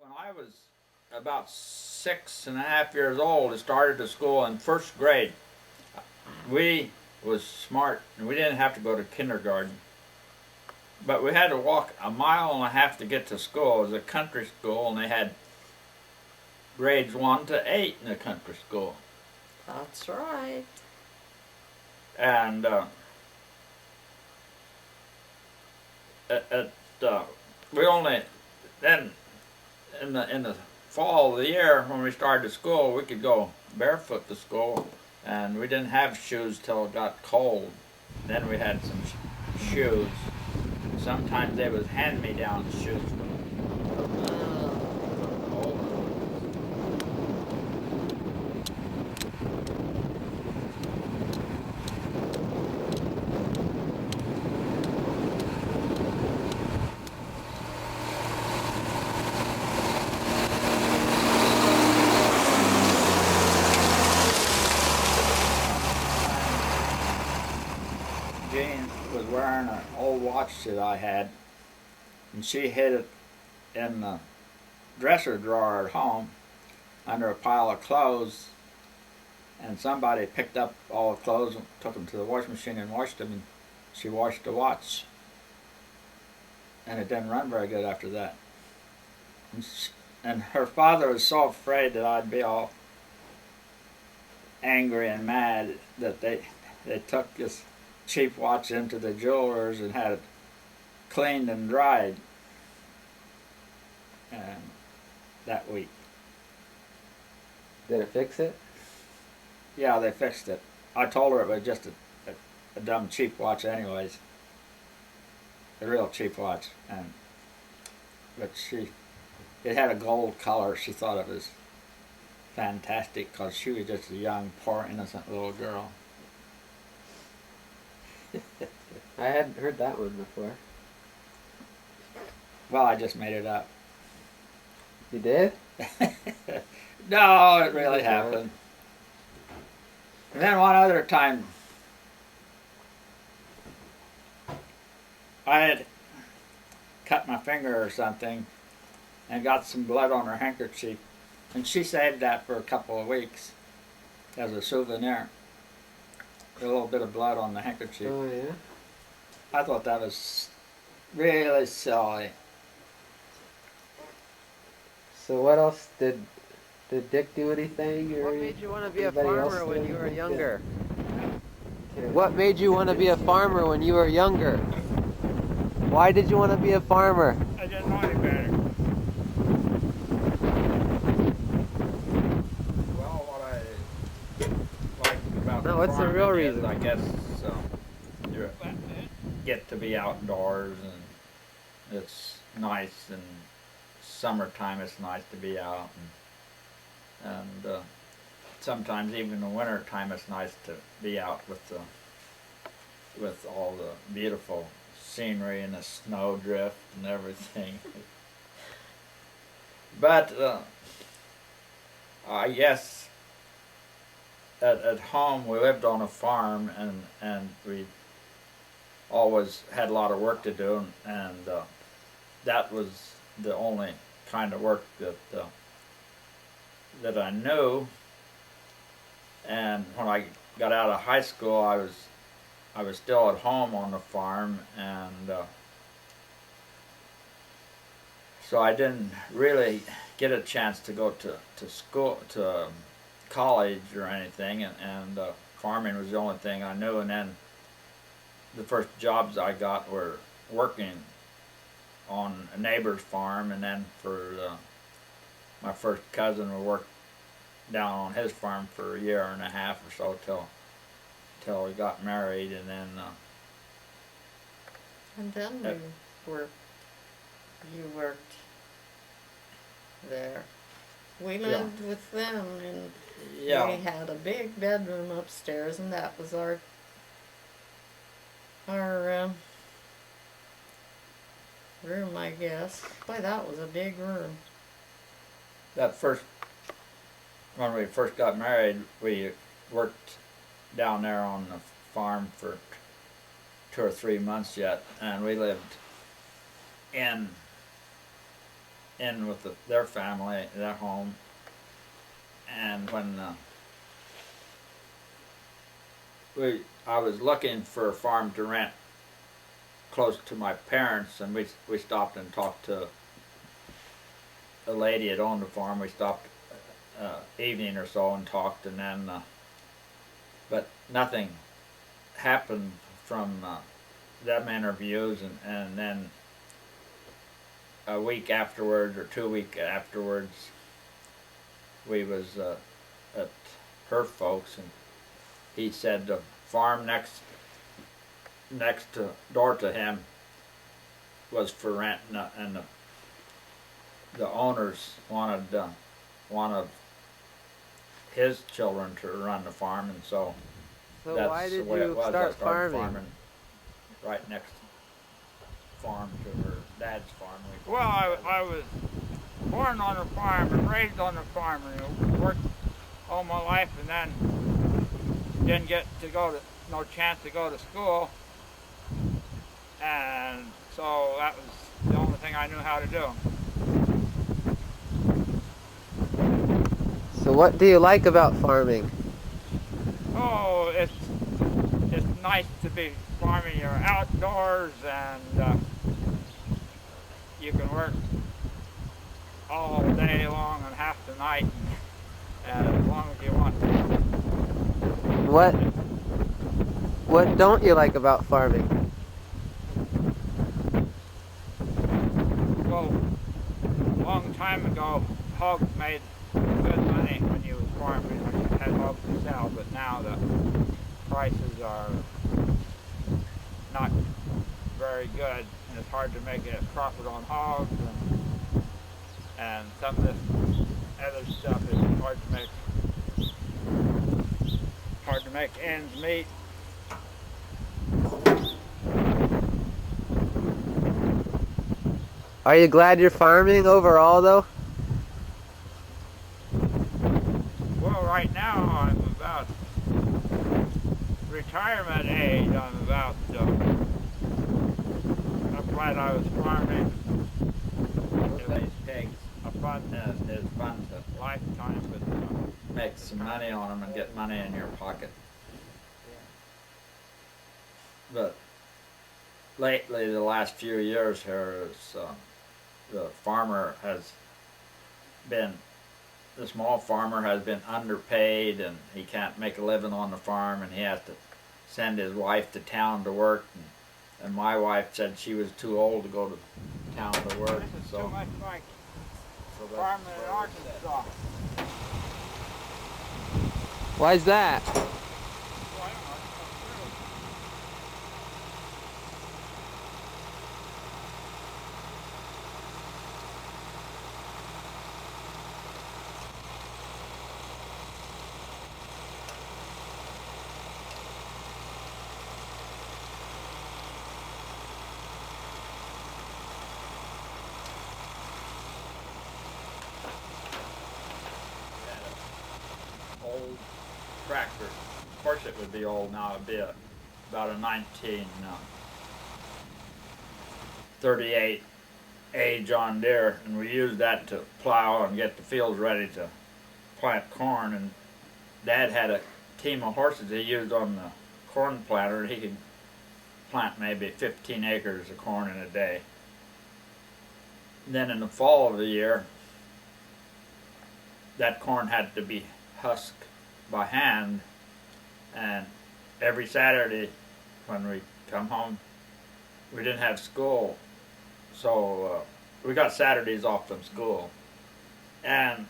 When I was about 6.5 years old, I started to school in first grade. We was smart and we didn't have to go to kindergarten. But we had to walk a mile and a half to get to school. It was a country school and they had grades 1 to 8 in the country school. That's right. And it, we only then in the fall of the year when we started school, we could go barefoot to school, and we didn't have shoes till it got cold. Then we had some shoes. Sometimes they was hand-me-down shoes from older ones. Jane was wearing an old watch that I had, and she hid it in the dresser drawer at home under a pile of clothes. And somebody picked up all the clothes and took them to the washing machine and washed them. And she washed the watch, and it didn't run very good after that. And her father was so afraid that I'd be all angry and mad that they took this cheap watch into the jeweler's and had it cleaned and dried that week. Did it fix it? Yeah, they fixed it. I told her it was just a dumb cheap watch anyways. A real cheap watch. But it had a gold color. She thought it was fantastic because she was just a young, poor, innocent little girl. I hadn't heard that one before. Well, I just made it up. You did? No, it really happened. And then one other time, I had cut my finger or something and got some blood on her handkerchief, and she saved that for a couple of weeks as a souvenir. A little bit of blood on the handkerchief. Oh, yeah? I thought that was really silly. So what else did Dick do anything? Or What made you want to be a anybody else farmer do when you were anything? younger? Yeah. What made you want to be a farmer when you were younger? Why did you want to be a farmer? I didn't know any better. Well, what I like about No, what's the farming real is, reason? I guess you get to be outdoors, and it's nice. And summertime, it's nice to be out, and sometimes even in the winter time, it's nice to be out with all the beautiful scenery and the snowdrift and everything. But I guess at home we lived on a farm, and we always had a lot of work to do, and that was the only kind of work that I knew. And when I got out of high school, I was still at home on the farm, and so I didn't really get a chance to go to school, to college or anything, and farming was the only thing I knew. And then the first jobs I got were working on a neighbor's farm, and then for my first cousin, we worked down on his farm for a year and a half or so till we got married, and then And then you worked there. We lived with them, and yeah. we had a big bedroom upstairs, and that was our room, I guess. Boy, that was a big room. That first, when we first got married, we worked down there on the farm for 2 or 3 months yet, and we lived in in with their family, their home. And when I was looking for a farm to rent close to my parents, and we stopped and talked to a lady that owned the farm. We stopped evening or so and talked, and then but nothing happened from them interviews, and then a week afterwards or 2 weeks afterwards, we was at her folks, and he said the farm next door to him was for rent, and the owners wanted one of his children to run the farm, and so that's why the did way it you was. start I started farming? right next farm to her dad's farm. Well, I was born on a farm and raised on a farm, and worked all my life, and then didn't get no chance to go to school, and so that was the only thing I knew how to do. So what do you like about farming? Oh, it's nice to be farming. You're outdoors, and you can work all day long and half the night, and as long as you want to. What don't you like about farming? Well, a long time ago, hogs made good money when you was farming, when you had hogs to sell, but now the prices are not very good, and it's hard to make a profit on hogs, and some of this other stuff is hard to make ends meet. Are you glad you're farming overall, though? Well, right now I'm about retirement age. I'm glad I was farming. These pigs, A fun it's fun to lifetime, but make some money on them and get money in your pocket. But lately, the last few years here, the small farmer has been underpaid, and he can't make a living on the farm, and he has to send his wife to town to work, and my wife said she was too old to go to town to work. this is So too much like that's farming in where we sit. Arkansas. Why's that? Well, I don't know, it's true. Old tractor. Of course it would be old now. It'd be about a 1938 John Deere, and we used that to plow and get the fields ready to plant corn. And Dad had a team of horses he used on the corn planter. He could plant maybe 15 acres of corn in a day. And then in the fall of the year, that corn had to be husked by hand, and every Saturday when we come home, we didn't have school, so we got Saturdays off from school, and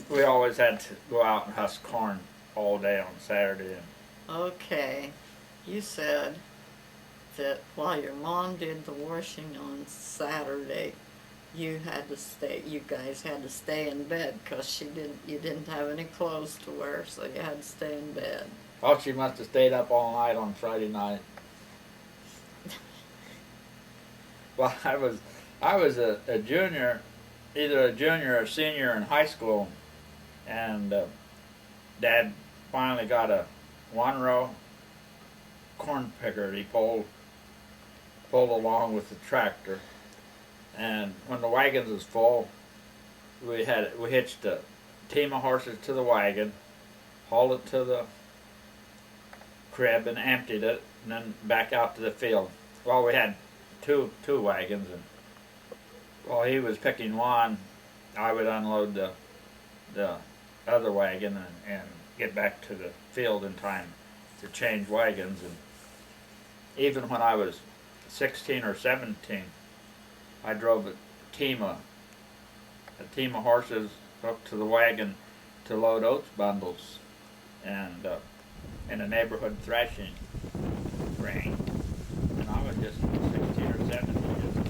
we always had to go out and husk corn all day on Saturday. Okay, you said that while your mom did the washing on Saturday, you guys had to stay in bed because you didn't have any clothes to wear, so you had to stay in bed. Oh, she must have stayed up all night on Friday night. Well, I was a junior, either a junior or senior in high school, and Dad finally got a one-row corn picker that he pulled along with the tractor. And when the wagons was full, we hitched a team of horses to the wagon, hauled it to the crib and emptied it, and then back out to the field. Well, we had two wagons, and while he was picking one, I would unload the other wagon and get back to the field in time to change wagons. And even when I was 16 or 17, I drove a team of horses up to the wagon to load oats bundles and in a neighborhood thrashing ring. And I was just 16 or 17 years old.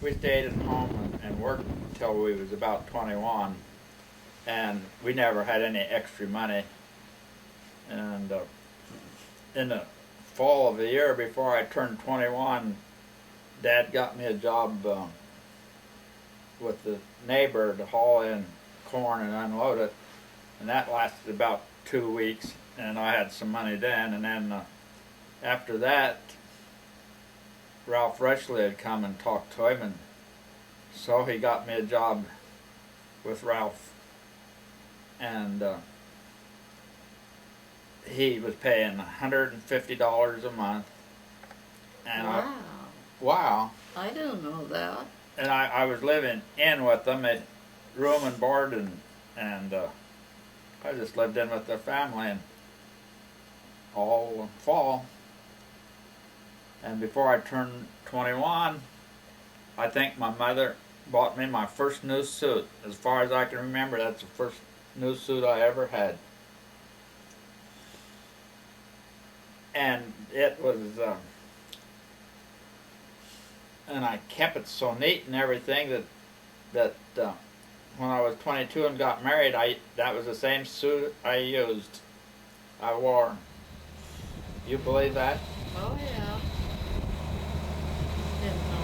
We stayed at home and worked until we was about 21, and we never had any extra money. And in the fall of the year before I turned 21, Dad got me a job with the neighbor to haul in corn and unload it, and that lasted about 2 weeks, and I had some money then. And then after that, Ralph Rushley had come and talked to him, and so he got me a job with Ralph, and he was paying $150 a month. And Wow. Wow. I didn't know that. And I was living in with them at room and board, and I just lived in with their family and all fall. And before I turned 21, I think my mother bought me my first new suit. As far as I can remember, that's the first new suit I ever had. And it was, and I kept it so neat and everything that when I was 22 and got married, that was the same suit I used. I wore. You believe that? Oh yeah. Didn't know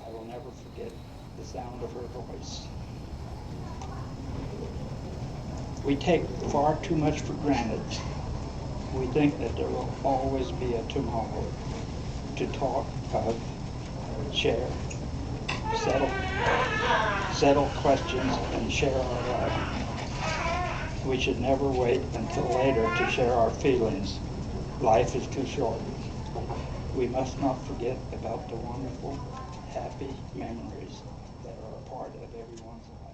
I will never forget the sound of her voice. We take far too much for granted. We think that there will always be a tomorrow to talk of, share, settle questions, and share our life. We should never wait until later to share our feelings. Life is too short. We must not forget about the wonderful, happy memories that are a part of everyone's life.